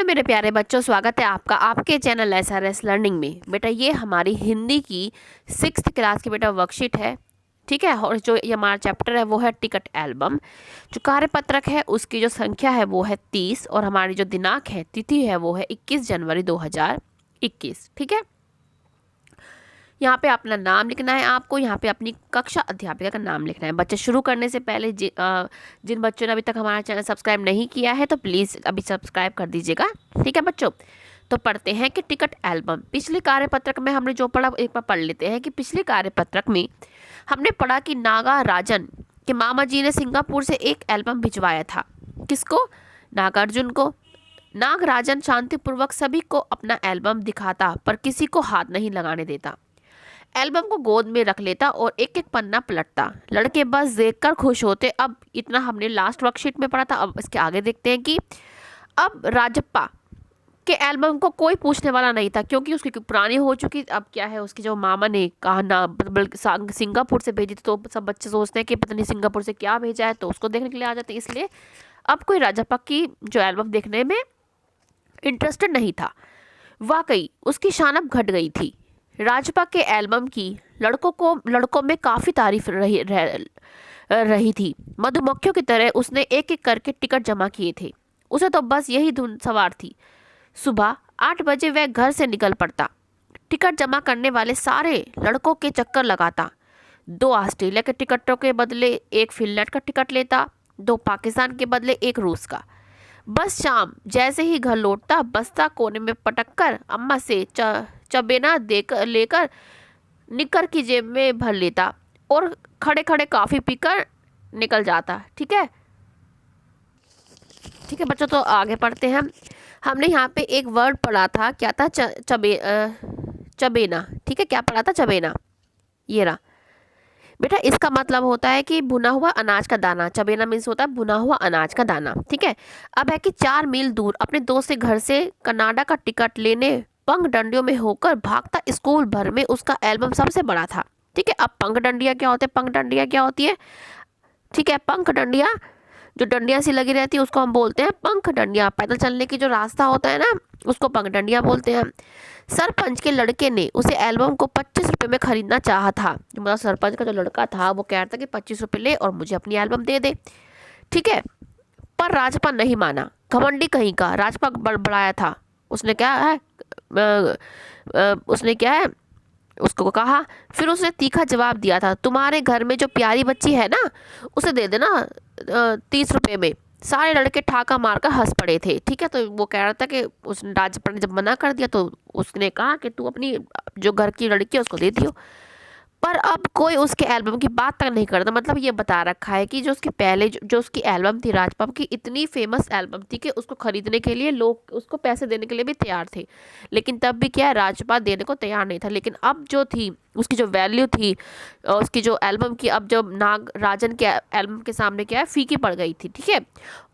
मेरे प्यारे बच्चों, स्वागत है आपका आपके चैनल SRS लर्निंग में। बेटा ये हमारी हिंदी की 6th क्लास की बेटा वर्कशीट है, ठीक है। और जो ये हमारा चैप्टर है वो है टिकट एल्बम। जो कार्यपत्रक है उसकी जो संख्या है वो है 30 और हमारी जो दिनांक है, तिथि है वो है 21 जनवरी 2021, ठीक है। यहाँ पे अपना नाम लिखना है आपको, यहाँ पे अपनी कक्षा अध्यापिका का नाम लिखना है। बच्चे शुरू करने से पहले जिन बच्चों ने अभी तक हमारा चैनल सब्सक्राइब नहीं किया है तो प्लीज़ अभी सब्सक्राइब कर दीजिएगा, ठीक है बच्चों। तो पढ़ते हैं कि टिकट एल्बम। पिछले कार्यपत्रक में हमने जो पढ़ा एक बार पढ़ लेते हैं कि पिछले कार्यपत्रक में हमने पढ़ा कि नागा राजन के मामा जी ने सिंगापुर से एक एल्बम भिजवाया था। किसको? नागार्जुन को। नागराजन शांतिपूर्वक सभी को अपना एल्बम दिखाता पर किसी को हाथ नहीं लगाने देता। एल्बम को गोद में रख लेता और एक एक पन्ना पलटता। लड़के बस देखकर खुश होते। अब इतना हमने लास्ट वर्कशीट में पढ़ा था। अब इसके आगे देखते हैं कि अब राजप्पा के एल्बम को कोई पूछने वाला नहीं था क्योंकि उसकी पुरानी हो चुकी। अब क्या है, उसके जो मामा ने कहा ना बल्कि सिंगापुर से भेजी थी, तो सब बच्चे सोचते हैं कि पता नहीं सिंगापुर से क्या भेजा है, तो उसको देखने के लिए आ जाते हैं। इसलिए अब कोई राजप्पा की जो एल्बम देखने में इंटरेस्टेड नहीं था। वाकई उसकी शानब घट गई थी। राजप्पा के एल्बम की लड़कों में काफ़ी तारीफ रही थी। मधुमक्खियों की तरह उसने एक एक करके टिकट जमा किए थे। उसे तो बस यही धुन सवार थी। सुबह 8 बजे वह घर से निकल पड़ता। टिकट जमा करने वाले सारे लड़कों के चक्कर लगाता। 2 ऑस्ट्रेलिया के टिकटों के बदले एक फिनलैंड का टिकट लेता, 2 पाकिस्तान के बदले एक रूस का। बस शाम जैसे ही घर लौटता, बस्ता कोने में पटककर अम्मा से चबेना लेकर निकर की जेब में भर लेता और खड़े खड़े कॉफ़ी पीकर निकल जाता। ठीक है, ठीक है बच्चों। तो आगे पढ़ते हैं। हमने यहाँ पे एक वर्ड पढ़ा था, क्या था? चबेना। ठीक है, क्या पढ़ा था? चबेना। ये रहा बेटा। इसका मतलब होता है कि भुना हुआ अनाज का दाना। चबेना मीन्स होता है भुना हुआ अनाज का दाना। ठीक है। अब है कि 4 मील दूर अपने दोस्त के घर से कनाडा का टिकट लेने पंगडंडियों में होकर भागता। स्कूल भर में उसका एल्बम सबसे बड़ा था। ठीक है। अब पंगडंडियाँ क्या होते हैं? पंगडंडियाँ क्या होती है? ठीक है, पंखडंडियाँ जो डंडियाँ सी लगी रहती है उसको हम बोलते हैं पंखडंडियाँ। पैदल चलने की जो रास्ता होता है ना, उसको पंखडंडियाँ बोलते हैं। सरपंच के लड़के ने उसे एल्बम को 25 रुपये में खरीदना चाहा था। जो मतलब सरपंच का जो लड़का था वो कह रहा था कि 25 रुपये ले और मुझे अपनी एल्बम दे दे। ठीक है, पर राजपा नहीं माना। घमंडी कहीं का राजपा बड़बड़ाया था। उसने क्या है उसको कहा। फिर उसने तीखा जवाब दिया था, तुम्हारे घर में जो प्यारी बच्ची है ना, उसे दे देना 30 रुपये में। सारे लड़के ठाका मारकर हंस पड़े थे। ठीक है, तो वो कह रहा था कि उस राजपा ने जब मना कर दिया तो उसने कहा कि तू अपनी जो घर की लड़की है उसको दे दियो। पर अब कोई उसके एल्बम की बात तक नहीं करता। मतलब ये बता रखा है कि जो उसकी पहले जो उसकी एल्बम थी राजपा की, इतनी फेमस एल्बम थी कि उसको खरीदने के लिए लोग उसको पैसे देने के लिए भी तैयार थे। लेकिन तब भी क्या है, राजपा देने को तैयार नहीं था। लेकिन अब जो थी उसकी जो वैल्यू थी, उसकी जो एल्बम की, अब जब नागराजन के एल्बम के सामने क्या है, फीकी पड़ गई थी। ठीक है,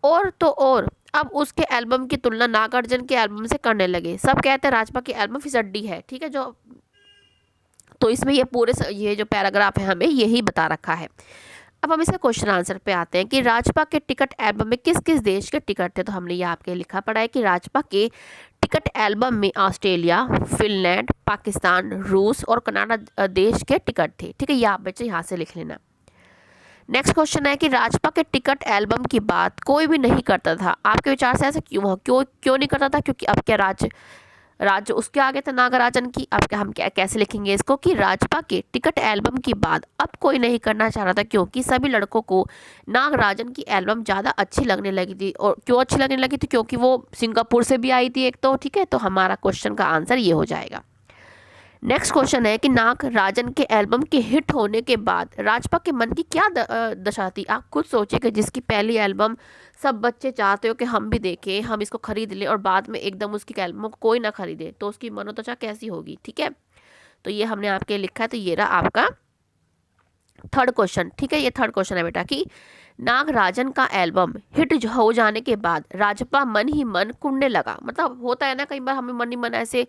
और तो और अब उसके एल्बम की तुलना नागार्जुन के एल्बम से करने लगे। सब कहते हैं राजपा की एल्बम फिसड्डी है। ठीक है, जो तो इसमें ये जो पैराग्राफ है हमें यही बता रखा है। अब हम इसके क्वेश्चन आंसर पे आते हैं कि राजपा के टिकट एल्बम में किस किस देश के टिकट थे। तो हमने ये आपके लिखा पड़ा है कि राजपा के टिकट एल्बम में ऑस्ट्रेलिया, फिनलैंड, पाकिस्तान, रूस और कनाडा देश के टिकट थे। ठीक है, ये आप बच्चे यहाँ से लिख लेना। नेक्स्ट क्वेश्चन है कि राजपा के टिकट एल्बम की बात कोई भी नहीं करता था। आपके विचार से ऐसा क्यों नहीं करता था? क्योंकि अब क्या राज्य उसके आगे था नागराजन की। अब क्या हम कैसे लिखेंगे इसको कि राजपा के टिकट एल्बम की बात अब कोई नहीं करना चाह रहा था क्योंकि सभी लड़कों को नागराजन की एल्बम ज़्यादा अच्छी लगने लगी थी। और क्यों अच्छी लगने लगी थी? क्योंकि वो सिंगापुर से भी आई थी एक तो। ठीक है, तो हमारा क्वेश्चन का आंसर ये हो जाएगा। नेक्स्ट क्वेश्चन है कि नागराजन के एल्बम के हिट होने के बाद राजपा के मन की क्या दशा थी। आप खुद सोचिए कि जिसकी पहली एल्बम सब बच्चे चाहते हो कि हम भी देखें, हम इसको खरीद लें, और बाद में एकदम उसकी एल्बम को कोई ना खरीदे तो उसकी मनोदशा कैसी होगी। ठीक है, तो ये हमने आपके लिखा है। तो ये रहा आपका थर्ड क्वेश्चन। ठीक है, ये थर्ड क्वेश्चन है बेटा कि नागराजन का एल्बम हिट हो जाने के बाद राजप्पा मन ही मन कुढ़ने लगा। मतलब होता है ना, कई बार हमें मन ही मन ऐसे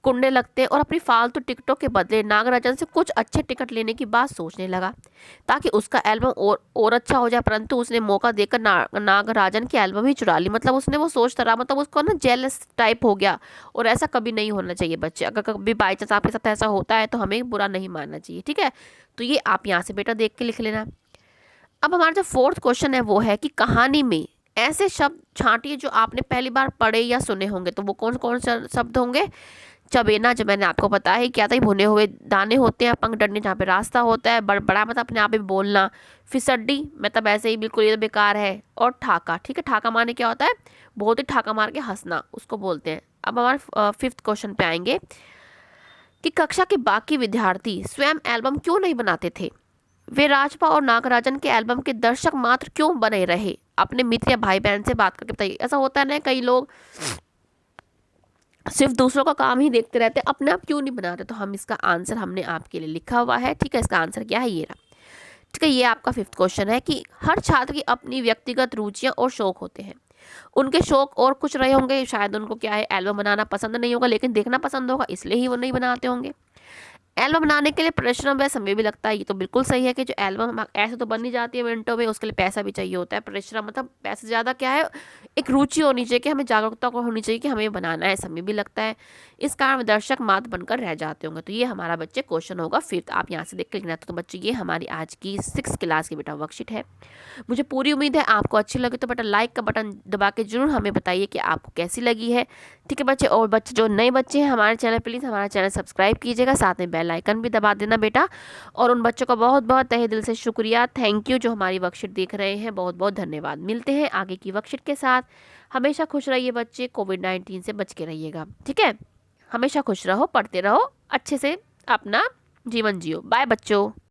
कुढ़ने लगते हैं, और अपनी फालतू टिकटों के बदले नागराजन से कुछ अच्छे टिकट लेने की बात सोचने लगा ताकि उसका एल्बम और अच्छा हो जाए। परंतु उसने मौका देकर नागराजन की एल्बम ही चुरा ली। मतलब उसने वो सोचता रहा, मतलब उसको ना जेलस टाइप हो गया। और ऐसा कभी नहीं होना चाहिए बच्चे, अगर कभी बाई चांस आपके साथ ऐसा होता है तो हमें बुरा नहीं मानना चाहिए, ठीक है। तो ये आप यहाँ से बेटा देख के लिख लेना। अब हमारा जो फोर्थ क्वेश्चन है वो है कि कहानी में ऐसे शब्द छांटिए जो आपने पहली बार पढ़े या सुने होंगे। तो वो कौन कौन से शब्द होंगे? चबेना, जो मैंने आपको बताया ही क्या था, भुने हुए दाने होते हैं। पंगडंडी, जहाँ पे रास्ता होता है। बड़बड़ा मतलब अपने आप ही बोलना। फिसड्डी मतलब ऐसे ही बिल्कुल ये तो बेकार है। और ठाका, ठीक है, ठाका मारने क्या होता है? बहुत ही ठाका मार के हंसना, उसको बोलते हैं। अब हमारे फिफ्थ क्वेश्चन पे आएंगे कि कक्षा के बाकी विद्यार्थी स्वयं एल्बम क्यों नहीं बनाते थे? वे राजपा और नागराजन के एल्बम के दर्शक मात्र क्यों बने रहे? अपने मित्र या भाई बहन से बात करके बताइए। ऐसा होता है ना, कई लोग सिर्फ दूसरों का काम ही देखते रहते हैं, अपने आप क्यों नहीं बनाते? तो हम इसका आंसर हमने आपके लिए लिखा हुआ है, ठीक है। इसका आंसर क्या है? ये रहा, ठीक है। ये आपका फिफ्थ क्वेश्चन है कि हर छात्र की अपनी व्यक्तिगत रुचियां और शौक होते हैं। उनके शौक और कुछ रहे होंगे, शायद उनको क्या है, एल्बम बनाना पसंद नहीं होगा, लेकिन देखना पसंद होगा, इसलिए ही वो नहीं बनाते होंगे। एल्बम बनाने के लिए परिश्रम व समय भी लगता है। ये तो बिल्कुल सही है कि जो एल्बम ऐसे तो बन नहीं जाती है मिनटों में, उसके लिए पैसा भी चाहिए होता है। परिश्रम मतलब पैसे ज़्यादा क्या है, एक रुचि होनी चाहिए कि हमें जागरूकता को होनी चाहिए कि हमें बनाना है, समय भी लगता है। इस कारण दर्शक मात्र बनकर रह जाते होंगे। तो ये हमारा बच्चे क्वेश्चन होगा फिफ्थ, आप यहाँ से देख के लिखना। तो बच्चे ये हमारी आज की 6th क्लास की बेटा वर्कशीट है। मुझे पूरी उम्मीद है आपको अच्छी लगी। तो बेटा लाइक का बटन दबा के जरूर हमें बताइए कि आपको कैसी लगी है, ठीक है बच्चे। और बच्चे जो नए बच्चे हैं हमारे चैनल, प्लीज़ हमारा चैनल सब्सक्राइब कीजिएगा, साथ में बेल आइकन भी दबा देना बेटा। और उन बच्चों का बहुत बहुत तहे दिल से शुक्रिया, थैंक यू, जो हमारी वर्कशीट देख रहे हैं। बहुत बहुत धन्यवाद। मिलते हैं आगे की वर्कशीट के साथ। हमेशा खुश रहिए बच्चे, कोविड-19 से बच के रहिएगा, ठीक है। हमेशा खुश रहो, पढ़ते रहो, अच्छे से अपना जीवन जियो। बाय बच्चों।